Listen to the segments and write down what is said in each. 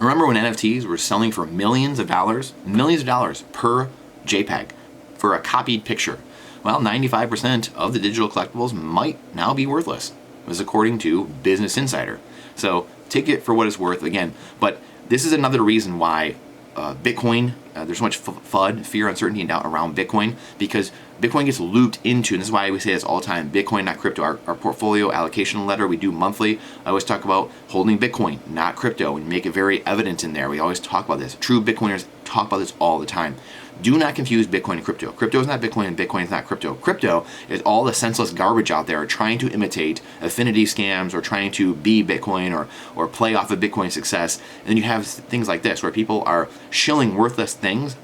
Remember when NFTs were selling for millions of dollars per JPEG for a copied picture? Well, 95% of the digital collectibles might now be worthless, as according to Business Insider. So take it for what it's worth again. But this is another reason why Bitcoin, there's so much FUD, fear, uncertainty, and doubt around Bitcoin, because Bitcoin gets looped into, and this is why we say this all the time, Bitcoin, not crypto. Our portfolio allocation letter we do monthly, I always talk about holding Bitcoin, not crypto, and make it very evident in there. We always talk about this. True Bitcoiners talk about this all the time. Do not confuse Bitcoin and crypto. Crypto is not Bitcoin and Bitcoin is not crypto. Crypto is all the senseless garbage out there trying to imitate affinity scams or trying to be Bitcoin or play off of Bitcoin's success. And then you have things like this where people are shilling worthless things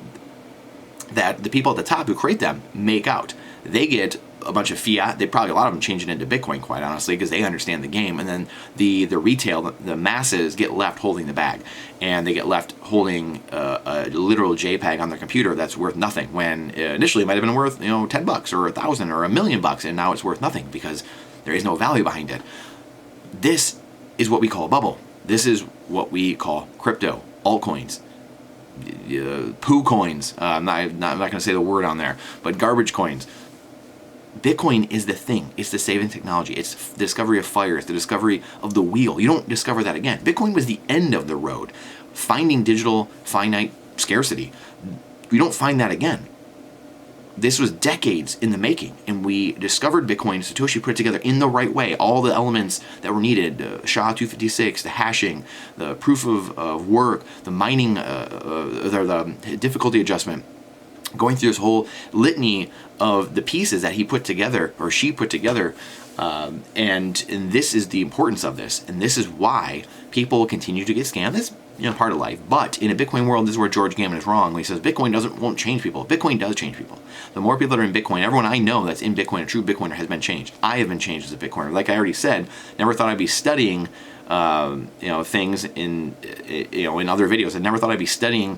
that the people at the top who create them make out. They get a bunch of fiat. They probably, a lot of them change it into Bitcoin, quite honestly, because they understand the game. And then the retail, the masses get left holding the bag, and they get left holding a literal JPEG on their computer that's worth nothing. When initially it might have been worth $10 or $1,000 or $1 million, and now it's worth nothing because there is no value behind it. This is what we call a bubble. This is what we call crypto, altcoins. Poo coins. I'm not going to say the word on there, but garbage coins. Bitcoin is the thing. It's the saving technology. It's the discovery of fire. It's the discovery of the wheel. You don't discover that again. Bitcoin was the end of the road. Finding digital finite scarcity. We don't find that again. This was decades in the making, and we discovered Bitcoin. Satoshi put it together in the right way. All the elements that were needed, SHA-256, the hashing, the proof of work, the mining, the difficulty adjustment, going through this whole litany of the pieces that he put together, or she put together, and this is the importance of this, and this is why people continue to get scammed. This part of life. But in a Bitcoin world, this is where George Gammon is wrong when he says Bitcoin won't change people. Bitcoin does change people. The more people that are in Bitcoin, everyone I know that's in Bitcoin, a true Bitcoiner, has been changed. I have been changed as a Bitcoiner. Like I already said, never thought I'd be studying things in other videos. I never thought I'd be studying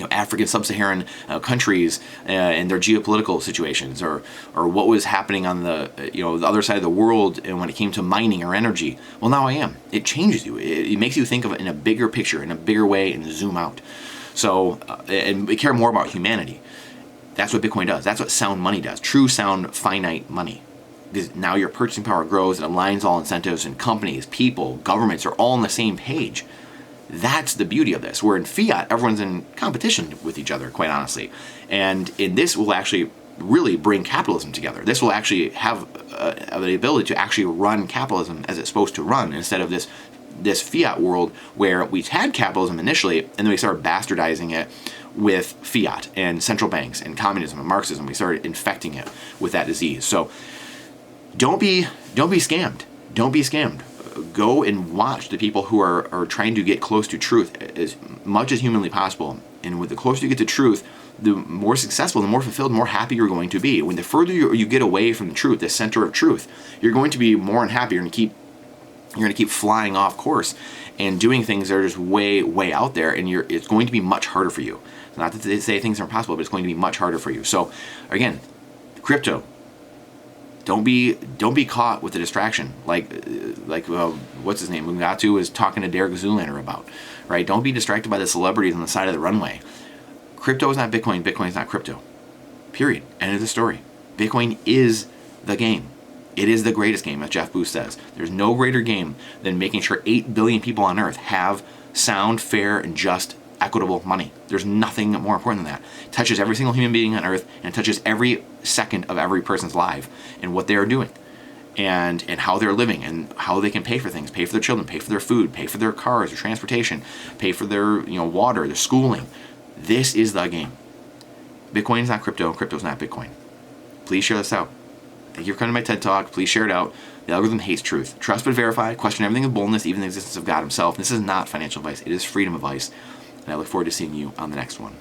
African sub-Saharan countries and their geopolitical situations, or what was happening on the the other side of the world, and when it came to mining or energy. Well, now I am. It changes you. It makes you think of it in a bigger picture, in a bigger way, and zoom out. So and we care more about humanity. That's what Bitcoin does. That's what sound money does. True sound finite money. Because now your purchasing power grows, and aligns all incentives, and companies, people, governments are all on the same page. That's the beauty of this. Where in fiat, everyone's in competition with each other, quite honestly. And in this will actually really bring capitalism together. This will actually have the ability to actually run capitalism as it's supposed to run, instead of this fiat world where we had capitalism initially, and then we started bastardizing it with fiat and central banks and communism and Marxism. We started infecting it with that disease. So don't be scammed. Don't be scammed. Go and watch the people who are trying to get close to truth as much as humanly possible. And with the closer you get to truth, the more successful, the more fulfilled, the more happy you're going to be. When the further you get away from the truth, the center of truth, you're going to be more unhappy. You're going to keep flying off course and doing things that are just way, way out there, and it's going to be much harder for you. Not to say things are impossible, but it's going to be much harder for you. So again, crypto. Don't be caught with the distraction like what's his name, Mungatu is talking to Derek Zoolander about, right? Don't be distracted by the celebrities on the side of the runway. Crypto is not Bitcoin. Bitcoin is not crypto. Period. End of the story. Bitcoin is the game. It is the greatest game, as Jeff Booth says. There's no greater game than making sure 8 billion people on Earth have sound, fair, and just equitable money. There's nothing more important than that. It touches every single human being on Earth, and it touches every second of every person's life and what they are doing, and how they're living, and how they can pay for things, pay for their children, pay for their food, pay for their cars, their transportation, pay for their water, their schooling. This is the game. Bitcoin is not crypto. Crypto is not Bitcoin. Please share this out. Thank you for coming to my TED Talk. Please share it out. The algorithm hates truth. Trust but verify. Question everything with boldness, even the existence of God himself. This is not financial advice. It is freedom advice. And I look forward to seeing you on the next one.